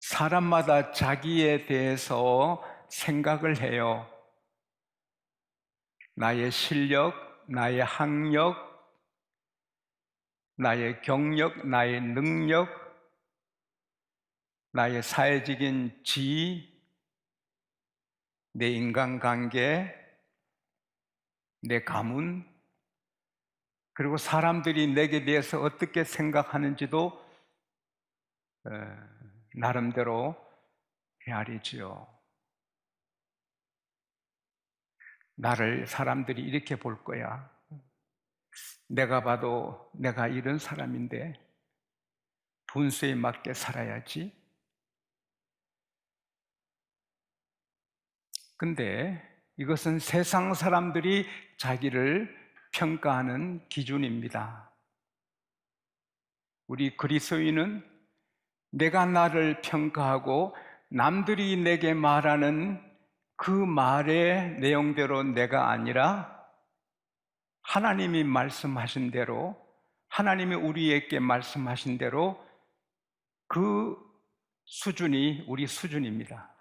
사람마다 자기에 대해서 생각을 해요. 나의 실력, 나의 학력, 나의 경력, 나의 능력, 나의 사회적인 지위, 내 인간관계, 내 가문, 그리고 사람들이 내게 대해서 어떻게 생각하는지도 나름대로 헤아리지요. 나를 사람들이 이렇게 볼 거야. 내가 봐도 내가 이런 사람인데 분수에 맞게 살아야지. 근데 이것은 세상 사람들이 자기를 평가하는 기준입니다. 우리 그리스도인은 내가 나를 평가하고 남들이 내게 말하는 그 말의 내용대로 내가 아니라 하나님이 말씀하신 대로, 하나님이 우리에게 말씀하신 대로 그 수준이 우리 수준입니다.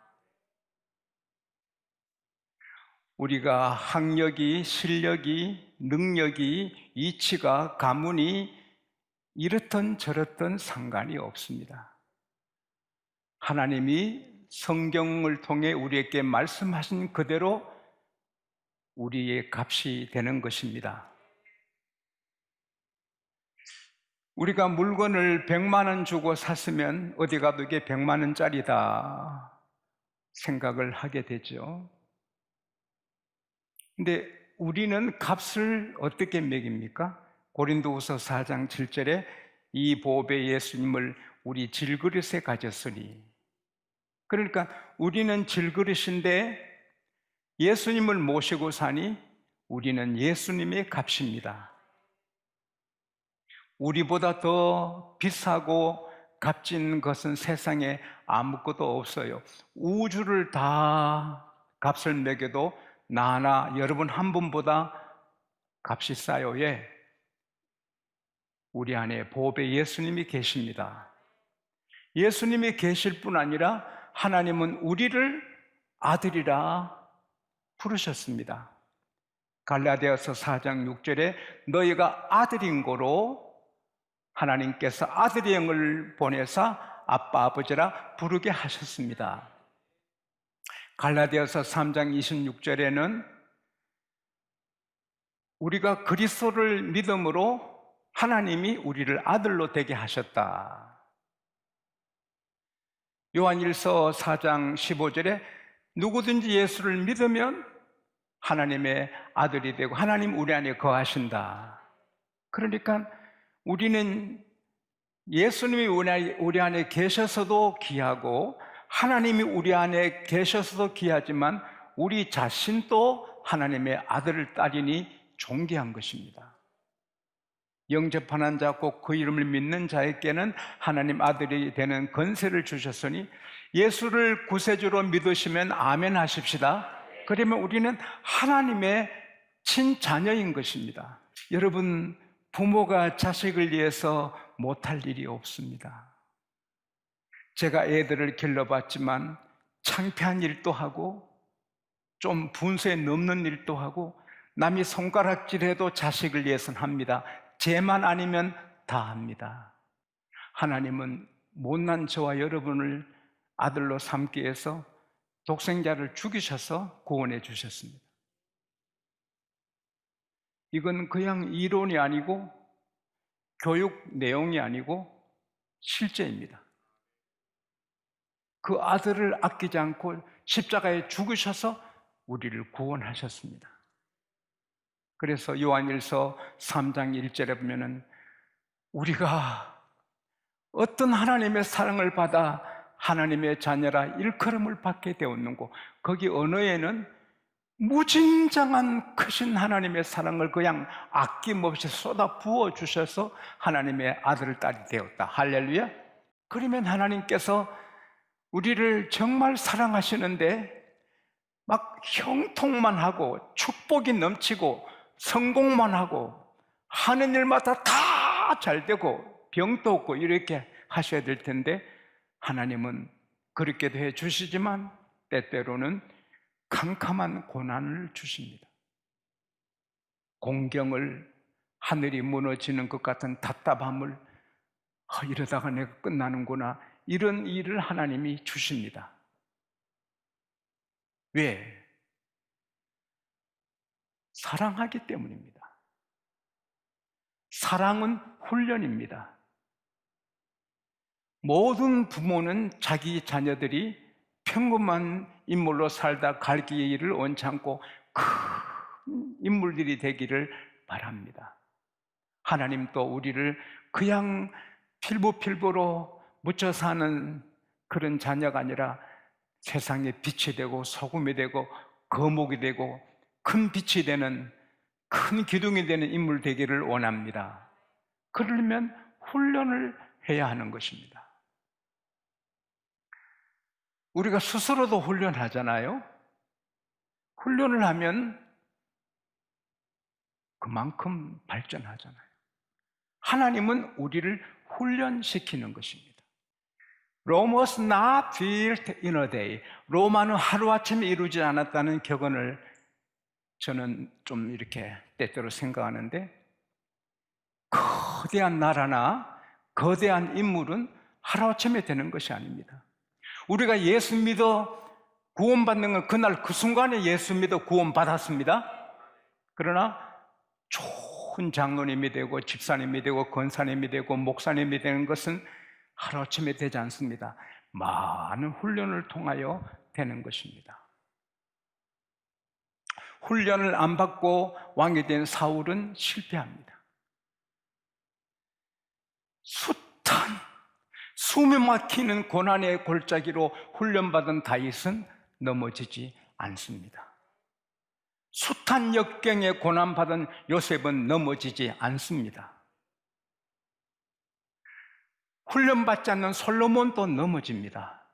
우리가 학력이, 실력이, 능력이, 이치가, 가문이 이렇든 저렇든 상관이 없습니다. 하나님이 성경을 통해 우리에게 말씀하신 그대로 우리의 값이 되는 것입니다. 우리가 물건을 100만 원 주고 샀으면 어디 가도 이게 100만 원짜리다 생각을 하게 되죠. 근데 우리는 값을 어떻게 매깁니까? 고린도후서 4장 7절에 이 보배 예수님을 우리 질그릇에 가졌으니, 그러니까 우리는 질그릇인데 예수님을 모시고 사니 우리는 예수님의 값입니다. 우리보다 더 비싸고 값진 것은 세상에 아무것도 없어요. 우주를 다 값을 매겨도 나 하나, 여러분 한 분보다 값이 싸요. 왜? 우리 안에 보배 예수님이 계십니다. 예수님이 계실 뿐 아니라 하나님은 우리를 아들이라 부르셨습니다. 갈라디아서 4장 6절에 너희가 아들인 고로 하나님께서 아들의 영을 보내사 아빠 아버지라 부르게 하셨습니다. 갈라디아서 3장 26절에는 우리가 그리스도를 믿음으로 하나님이 우리를 아들로 되게 하셨다. 요한일서 4장 15절에 누구든지 예수를 믿으면 하나님의 아들이 되고 하나님 우리 안에 거하신다. 그러니까 우리는 예수님이 우리 안에 계셔서도 귀하고 하나님이 우리 안에 계셔서도 귀하지만 우리 자신도 하나님의 아들, 딸이니 존귀한 것입니다. 영접하는 자 곧 그 이름을 믿는 자에게는 하나님 아들이 되는 권세를 주셨으니 예수를 구세주로 믿으시면 아멘 하십시다. 그러면 우리는 하나님의 친자녀인 것입니다. 여러분, 부모가 자식을 위해서 못할 일이 없습니다. 제가 애들을 길러봤지만 창피한 일도 하고 좀 분수에 넘는 일도 하고 남이 손가락질해도 자식을 위해서는 합니다. 쟤만 아니면 다 합니다. 하나님은 못난 저와 여러분을 아들로 삼기 위해서 독생자를 죽이셔서 구원해 주셨습니다. 이건 그냥 이론이 아니고 교육 내용이 아니고 실제입니다. 그 아들을 아끼지 않고 십자가에 죽으셔서 우리를 구원하셨습니다. 그래서 요한일서 3장 1절에 보면은 우리가 어떤 하나님의 사랑을 받아 하나님의 자녀라 일컬음을 받게 되었는고, 거기 언어에는 무진장한 크신 하나님의 사랑을 그냥 아낌없이 쏟아 부어주셔서 하나님의 아들, 딸이 되었다. 할렐루야. 그러면 하나님께서 우리를 정말 사랑하시는데 막 형통만 하고 축복이 넘치고 성공만 하고 하는 일마다 다 잘 되고 병도 없고 이렇게 하셔야 될 텐데, 하나님은 그렇게도 해 주시지만 때때로는 캄캄한 고난을 주십니다. 공경을, 하늘이 무너지는 것 같은 답답함을, 이러다가 내가 끝나는구나, 이런 일을 하나님이 주십니다. 왜? 사랑하기 때문입니다. 사랑은 훈련입니다. 모든 부모는 자기 자녀들이 평범한 인물로 살다 갈 길을 원치 않고 큰 인물들이 되기를 바랍니다. 하나님도 우리를 그냥 필부필부로 묻혀 사는 그런 자녀가 아니라 세상에 빛이 되고 소금이 되고 거목이 되고 큰 빛이 되는, 큰 기둥이 되는 인물 되기를 원합니다. 그러려면 훈련을 해야 하는 것입니다. 우리가 스스로도 훈련하잖아요. 훈련을 하면 그만큼 발전하잖아요. 하나님은 우리를 훈련시키는 것입니다. Rome was not built in a day. 로마는 하루아침에 이루지 않았다는 격언을 저는 좀 이렇게 때때로 생각하는데, 거대한 나라나 거대한 인물은 하루아침에 되는 것이 아닙니다. 우리가 예수 믿어 구원받는 건 그날 그 순간에 예수 믿어 구원받았습니다. 그러나 좋은 장로님이 되고 집사님이 되고 권사님이 되고 목사님이 되는 것은 하루아침에 되지 않습니다. 많은 훈련을 통하여 되는 것입니다. 훈련을 안 받고 왕이 된 사울은 실패합니다. 숨이 막히는 고난의 골짜기로 훈련받은 다윗은 넘어지지 않습니다. 숱한 역경에 고난받은 요셉은 넘어지지 않습니다. 훈련받지 않는 솔로몬도 넘어집니다.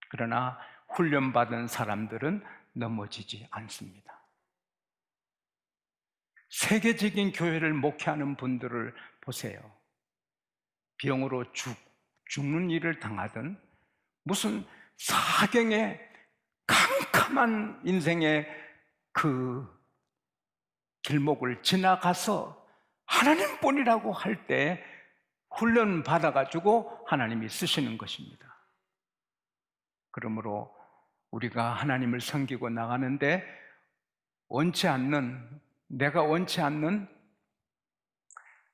그러나 훈련받은 사람들은 넘어지지 않습니다. 세계적인 교회를 목회하는 분들을 보세요. 병으로 죽는 일을 당하든 무슨 사경의 캄캄한 인생의 그 길목을 지나가서 하나님뿐이라고 할 때 훈련 받아가지고 하나님이 쓰시는 것입니다. 그러므로 우리가 하나님을 섬기고 나가는데 내가 원치 않는,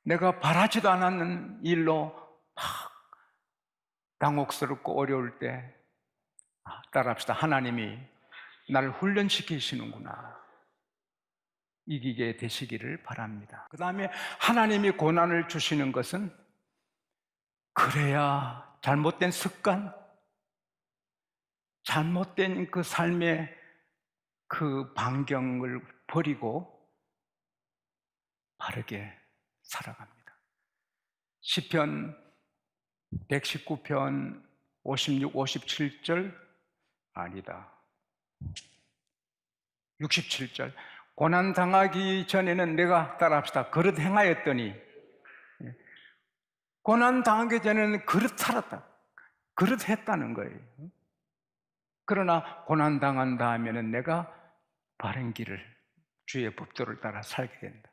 내가 바라지도 않았는 일로 막 당혹스럽고 어려울 때 따라합시다. 하나님이 나를 훈련시키시는구나, 이기게 되시기를 바랍니다. 그 다음에 하나님이 고난을 주시는 것은, 그래야 잘못된 습관, 잘못된 그 삶의 그 반경을 버리고 바르게 살아갑니다. 시편 119편 56, 57절 아니다, 67절. 고난당하기 전에는 내가, 따라합시다, 그릇 행하였더니, 고난당하기 전에는 그릇 살았다, 그릇 했다는 거예요. 그러나 고난당한 다음에는 내가 바른 길을, 주의 법도를 따라 살게 된다.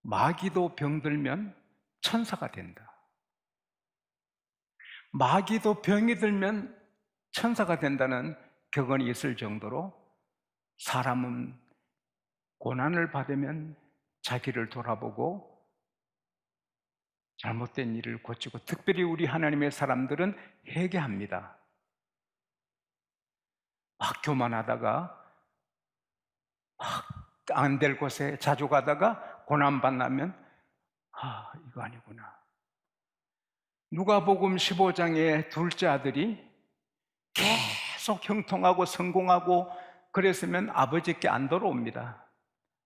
마귀도 병들면 천사가 된다. 마귀도 병이 들면 천사가 된다는 격언이 있을 정도로 사람은 고난을 받으면 자기를 돌아보고 잘못된 일을 고치고, 특별히 우리 하나님의 사람들은 회개합니다. 막 교만하다가 막 안 될 곳에 자주 가다가 고난받나면 이거 아니구나. 누가복음 15장의 둘째 아들이 계속 형통하고 성공하고 그랬으면 아버지께 안 돌아옵니다.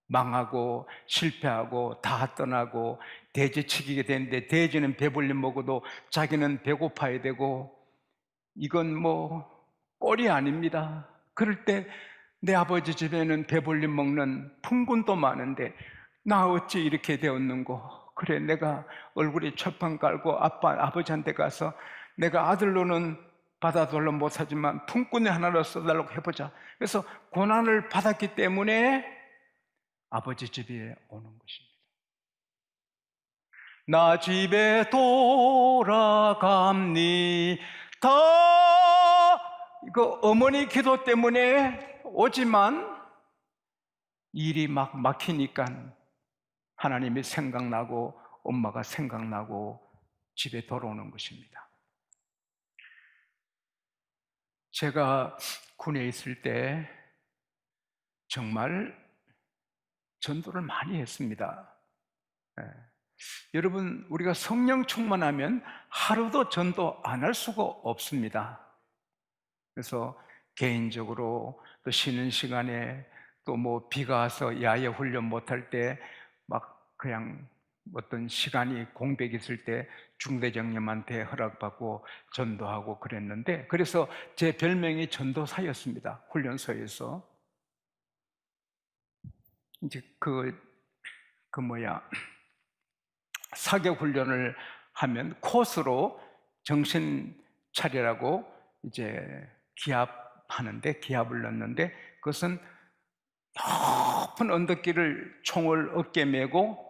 망하고 실패하고 다 떠나고 돼지치기게 되는데, 돼지는 배불리 먹어도 자기는 배고파야 되고, 이건 뭐 꼴이 아닙니다. 그럴 때 내 아버지 집에는 배불리 먹는 품꾼도 많은데 나 어찌 이렇게 되었는고, 그래 내가 얼굴에 철판 깔고 아버지한테 가서 내가 아들로는 받아들려 못하지만 품꾼이 하나로 써달라고 해보자. 그래서 고난을 받았기 때문에 아버지 집에 오는 것입니다. 나 집에 돌아갑니다. 이거 어머니 기도 때문에 오지만 일이 막 막히니까 하나님이 생각나고 엄마가 생각나고 집에 돌아오는 것입니다. 제가 군에 있을 때 정말 전도를 많이 했습니다. 예. 여러분, 우리가 성령 충만하면 하루도 전도 안 할 수가 없습니다. 그래서 개인적으로 또 쉬는 시간에 또 뭐 비가 와서 야외 훈련 못할 때 막 그냥 어떤 시간이 공백 있을 때 중대장님한테 허락받고 전도하고 그랬는데, 그래서 제 별명이 전도사였습니다. 훈련소에서. 이제 사격 훈련을 하면 코스로 정신 차리라고 이제 기합을 넣는데, 그것은 높은 언덕길을 총을 어깨에 메고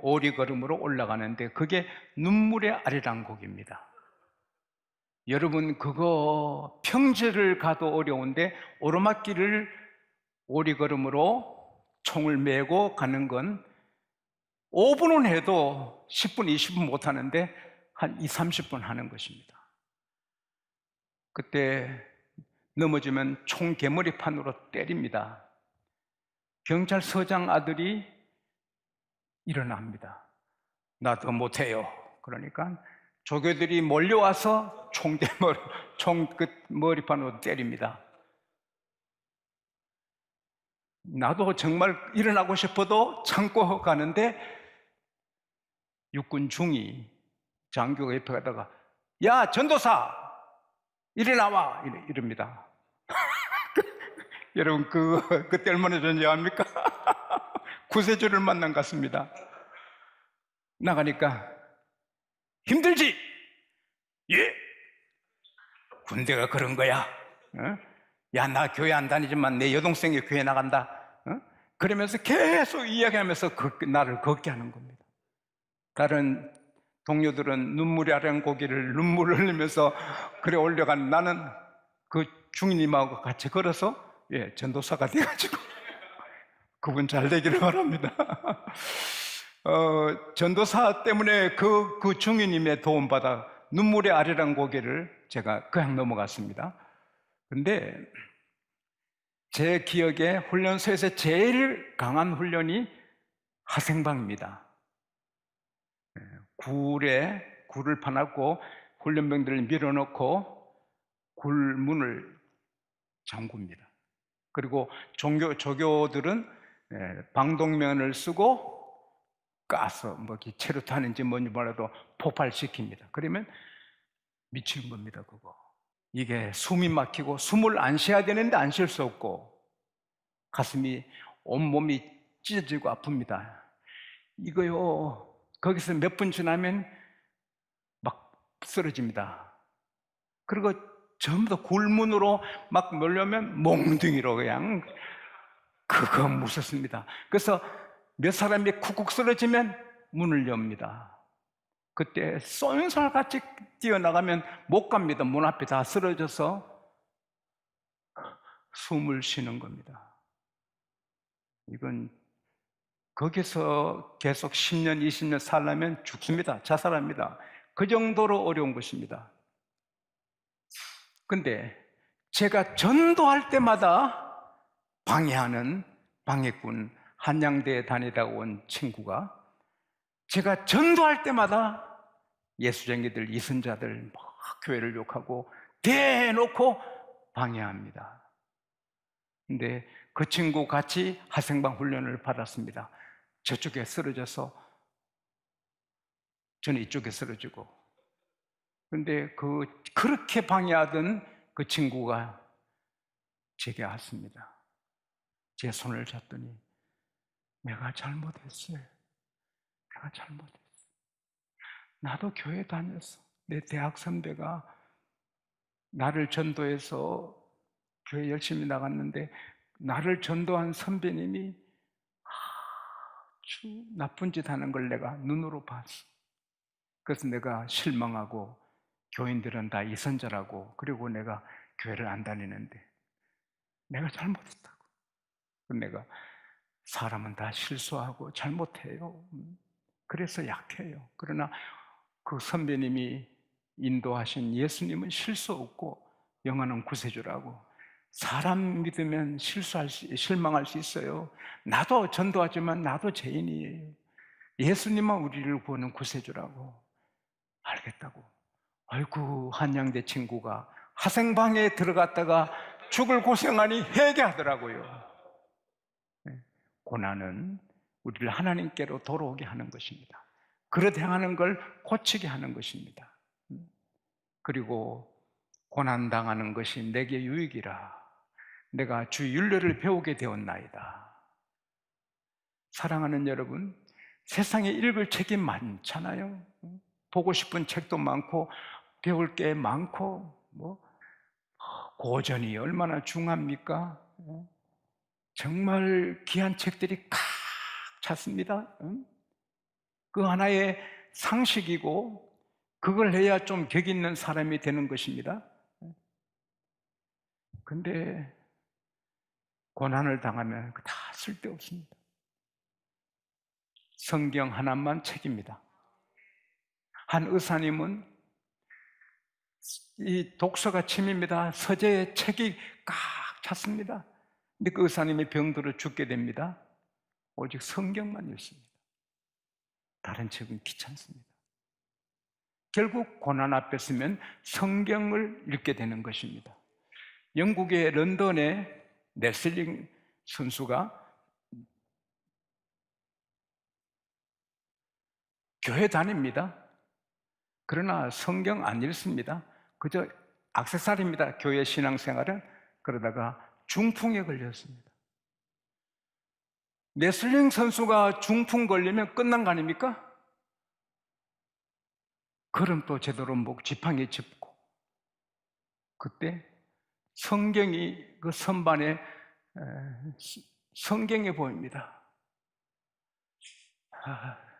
오리걸음으로 올라가는데, 그게 눈물의 아리랑곡입니다. 여러분, 그거 평지를 가도 어려운데 오르막길을 오리걸음으로 총을 메고 가는 건 5분은 해도 10분, 20분 못 하는데 한 2, 30분 하는 것입니다. 그때 넘어지면 총 개머리판으로 때립니다. 경찰서장 아들이 일어납니다. 나도 못해요. 그러니까 조교들이 몰려와서 총 머리판으로 때립니다. 나도 정말 일어나고 싶어도 참고 가는데 육군 중위 장교가 옆에 가다가 야 전도사 일어나와 이럽니다. 여러분 그때 얼마나 존재합니까? 구세주를 만난 것 같습니다. 나가니까 힘들지? 예. 군대가 그런 거야. 어? 야, 나 교회 안 다니지만 내 여동생이 교회 나간다. 어? 그러면서 계속 이야기하면서 나를 걷게 하는 겁니다. 다른 동료들은 눈물이 아른 고기를 눈물을 흘리면서 그래 올려간, 나는 그 중위님하고 같이 걸어서 전도사가 돼가지고 그분 잘 되기를 바랍니다. 전도사 때문에 그 중위님의 도움받아 눈물의 아리랑 고개를 제가 그냥 넘어갔습니다. 근데 제 기억에 훈련소에서 제일 강한 훈련이 하생방입니다. 굴을 파놨고 훈련병들을 밀어넣고 굴문을 잠굽니다. 그리고 조교들은 방독면을 쓰고 가스, 체류탄인지 뭔지 몰라도 폭발시킵니다. 그러면 미치는 겁니다, 그거. 이게 숨이 막히고 숨을 안 쉬어야 되는데 안 쉴 수 없고 가슴이, 온몸이 찢어지고 아픕니다. 이거요, 거기서 몇 분 지나면 막 쓰러집니다. 그리고 전부 다 굴문으로 막 몰려면 몽둥이로 그냥 그거 무섭습니다. 그래서 몇 사람이 쿡쿡 쓰러지면 문을 엽니다. 그때 쏜살같이 뛰어나가면 못 갑니다. 문 앞에 다 쓰러져서 숨을 쉬는 겁니다. 이건 거기서 계속 10년, 20년 살려면 죽습니다. 자살합니다. 그 정도로 어려운 것입니다. 근데 제가 전도할 때마다 방해하는 방해꾼, 한양대에 다니다가 온 친구가 제가 전도할 때마다 예수쟁이들, 이순자들 막 교회를 욕하고 대놓고 방해합니다. 근데 그 친구 같이 하생방 훈련을 받았습니다. 저쪽에 쓰러져서 저는 이쪽에 쓰러지고. 근데 그렇게 방해하던 그 친구가 제게 왔습니다. 제 손을 잡더니 내가 잘못했어요. 내가 잘못했어. 나도 교회 다녔어. 내 대학 선배가 나를 전도해서 교회 열심히 나갔는데 나를 전도한 선배님이 아주 나쁜 짓 하는 걸 내가 눈으로 봤어. 그래서 내가 실망하고 교인들은 다 이선자라고, 그리고 내가 교회를 안 다니는데 내가 잘못했다고. 내가 사람은 다 실수하고 잘못해요. 그래서 약해요. 그러나 그 선배님이 인도하신 예수님은 실수 없고 영원한 구세주라고. 사람 믿으면 실망할 수 있어요. 나도 전도하지만 나도 죄인이에요. 예수님만 우리를 구하는 구세주라고. 알겠다고. 아이고, 한양대 친구가 화생방에 들어갔다가 죽을 고생하니 회개하더라고요. 고난은 우리를 하나님께로 돌아오게 하는 것입니다. 그릇 행하는 걸 고치게 하는 것입니다. 그리고 고난당하는 것이 내게 유익이라 내가 주 율례를 배우게 되었나이다. 사랑하는 여러분, 세상에 읽을 책이 많잖아요. 보고 싶은 책도 많고 배울 게 많고, 고전이 얼마나 중요합니까? 정말 귀한 책들이 칵 찼습니다. 그 하나의 상식이고 그걸 해야 좀 격 있는 사람이 되는 것입니다. 근데 고난을 당하면 다 쓸데없습니다. 성경 하나만 책입니다. 한 의사님은 이 독서가 취미입니다. 서재에 책이 꽉 찼습니다. 근데 그 의사님이 병들어 죽게 됩니다. 오직 성경만 읽습니다. 다른 책은 귀찮습니다. 결국 고난 앞에 서면 성경을 읽게 되는 것입니다. 영국의 런던의 레슬링 선수가 교회 다닙니다. 그러나 성경 안 읽습니다. 그저 액세서리입니다. 교회 신앙생활은. 그러다가 중풍에 걸렸습니다. 레슬링 선수가 중풍 걸리면 끝난 거 아닙니까? 걸음도 제대로 못 지팡이 짚고, 그때 성경이 그 선반에 성경에 보입니다.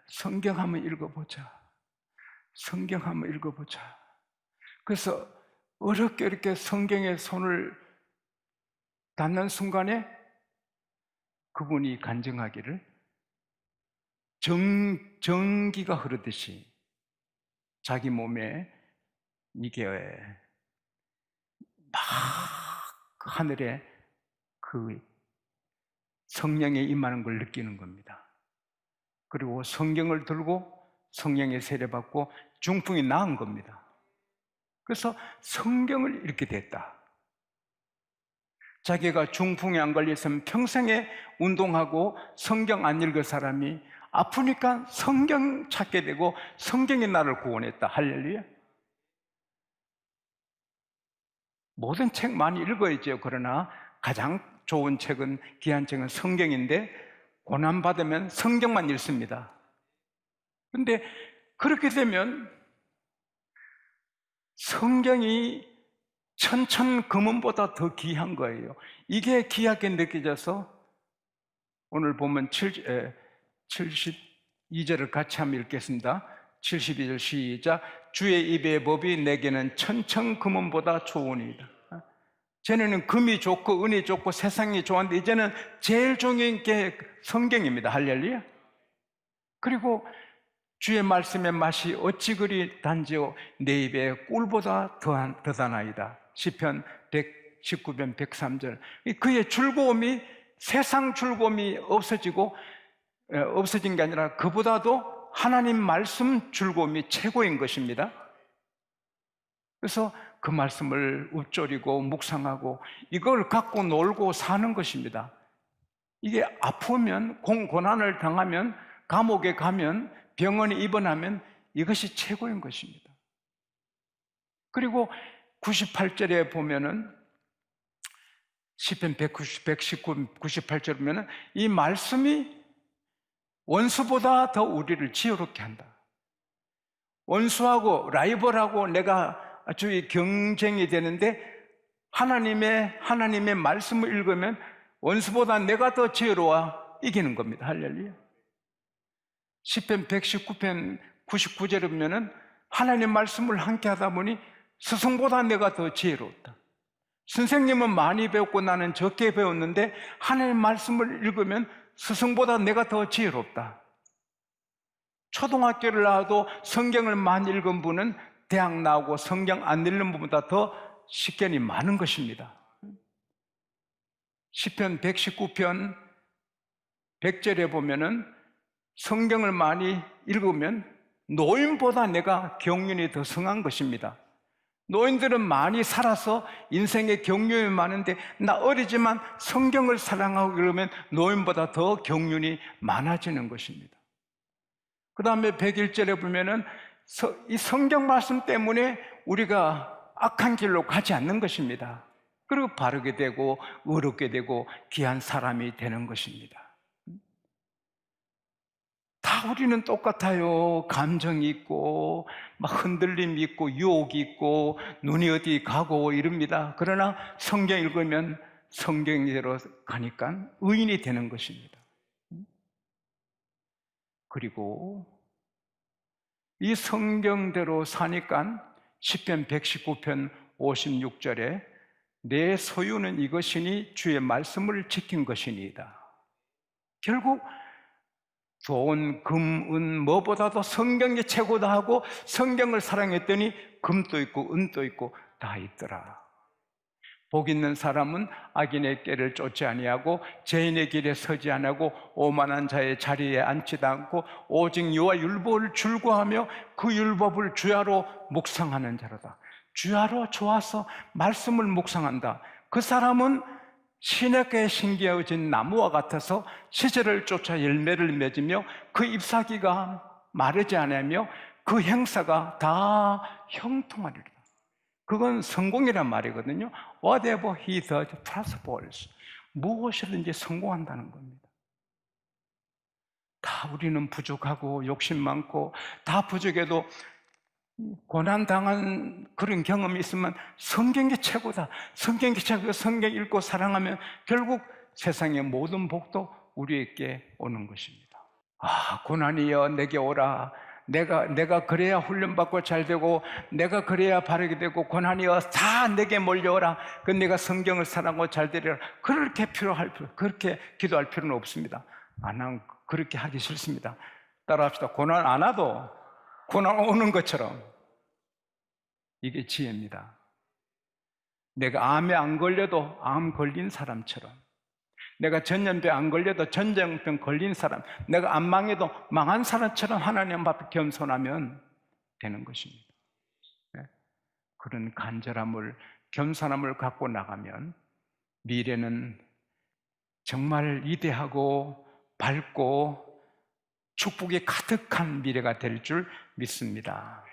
성경 한번 읽어보자. 성경 한번 읽어보자. 그래서 어렵게 이렇게 성경에 손을 닿는 순간에 그분이 간증하기를 전기가 흐르듯이 자기 몸에 이게 막 하늘에 그 성령에 임하는 걸 느끼는 겁니다. 그리고 성경을 들고 성령의 세례받고 중풍이 나은 겁니다. 그래서 성경을 읽게 됐다. 자기가 중풍에 안 걸렸으면 평생에 운동하고 성경 안 읽을 사람이 아프니까 성경 찾게 되고 성경이 나를 구원했다. 할렐루야. 모든 책 많이 읽어야죠. 그러나 가장 좋은 책은, 귀한 책은 성경인데 고난받으면 성경만 읽습니다. 그런데 그렇게 되면 성경이 천천금은보다 더 귀한 거예요. 이게 귀하게 느껴져서 오늘 보면 72절을 같이 한번 읽겠습니다. 72절 시작. 주의 입의 법이 내게는 천천금은보다 좋으니이다. 전에는 금이 좋고 은이 좋고 세상이 좋았는데 이제는 제일 중요한 게 성경입니다. 할렐루야. 그리고 주의 말씀의 맛이 어찌 그리 단지요 내 입에 꿀보다 더하나이다. 시편 119편 103절. 그의 즐거움이 세상 즐거움이 없어진 게 아니라 그보다도 하나님 말씀 즐거움이 최고인 것입니다. 그래서 그 말씀을 읊조리고 묵상하고 이걸 갖고 놀고 사는 것입니다. 이게 아프면, 고난을 당하면, 감옥에 가면, 병원에 입원하면 이것이 최고인 것입니다. 그리고 98절에 보면은 시편 119, 98절에 보면은 이 말씀이 원수보다 더 우리를 지혜롭게 한다. 원수하고 라이벌하고 내가 아주 경쟁이 되는데 하나님의 말씀을 읽으면 원수보다 내가 더 지혜로워 이기는 겁니다. 할렐루야. 시편 119편 99절에 보면은 하나님 말씀을 함께 하다 보니 스승보다 내가 더 지혜롭다. 선생님은 많이 배웠고 나는 적게 배웠는데 하나님 말씀을 읽으면 스승보다 내가 더 지혜롭다. 초등학교를 나와도 성경을 많이 읽은 분은 대학 나오고 성경 안 읽는 분보다 더 식견이 많은 것입니다. 시편 119편 100절에 보면은 성경을 많이 읽으면 노인보다 내가 경륜이 더 성한 것입니다. 노인들은 많이 살아서 인생의 경륜이 많은데 나 어리지만 성경을 사랑하고 그러면 노인보다 더 경륜이 많아지는 것입니다. 그 다음에 101절에 보면은 이 성경 말씀 때문에 우리가 악한 길로 가지 않는 것입니다. 그리고 바르게 되고 의롭게 되고 귀한 사람이 되는 것입니다. 다 우리는 똑같아요. 감정이 있고 막 흔들림이 있고 유혹이 있고 눈이 어디 가고 이럽니다. 그러나 성경 읽으면 성경대로 가니까 의인이 되는 것입니다. 그리고 이 성경대로 사니까 시편 119편 56절에 내 소유는 이것이니 주의 말씀을 지킨 것이니이다. 결국 돈, 금, 은 뭐보다도 성경이 최고다 하고 성경을 사랑했더니 금도 있고 은도 있고 다 있더라. 복 있는 사람은 악인의 길을 쫓지 아니하고 죄인의 길에 서지 아니하고 오만한 자의 자리에 앉지도 않고 오직 여호와 율법을 줄고하며 그 율법을 주야로 묵상하는 자로다. 주야로 좋아서 말씀을 묵상한다. 그 사람은 시냇가에 심겨진 나무와 같아서 시절을 쫓아 열매를 맺으며 그 잎사귀가 마르지 않으며 그 행사가 다 형통하리라. 그건 성공이란 말이거든요. Whatever he does prospers. 무엇이든지 성공한다는 겁니다. 다 우리는 부족하고 욕심 많고 다 부족해도 고난당한 그런 경험이 있으면 성경이 최고다. 성경이 최고다. 성경 읽고 사랑하면 결국 세상의 모든 복도 우리에게 오는 것입니다. 아, 고난이여 내게 오라. 내가 그래야 훈련받고 잘 되고 내가 그래야 바르게 되고 고난이여 다 내게 몰려오라. 그 내가 성경을 사랑하고 잘 되리라. 그렇게 그렇게 기도할 필요는 없습니다. 그렇게 하기 싫습니다. 따라합시다. 고난 안 와도 고난 오는 것처럼. 이게 지혜입니다. 내가 암에 안 걸려도 암 걸린 사람처럼, 내가 전염병 안 걸려도 전염병 걸린 사람, 내가 안 망해도 망한 사람처럼 하나님 앞에 겸손하면 되는 것입니다. 그런 간절함을, 겸손함을 갖고 나가면 미래는 정말 위대하고 밝고 축복이 가득한 미래가 될 줄 믿습니다.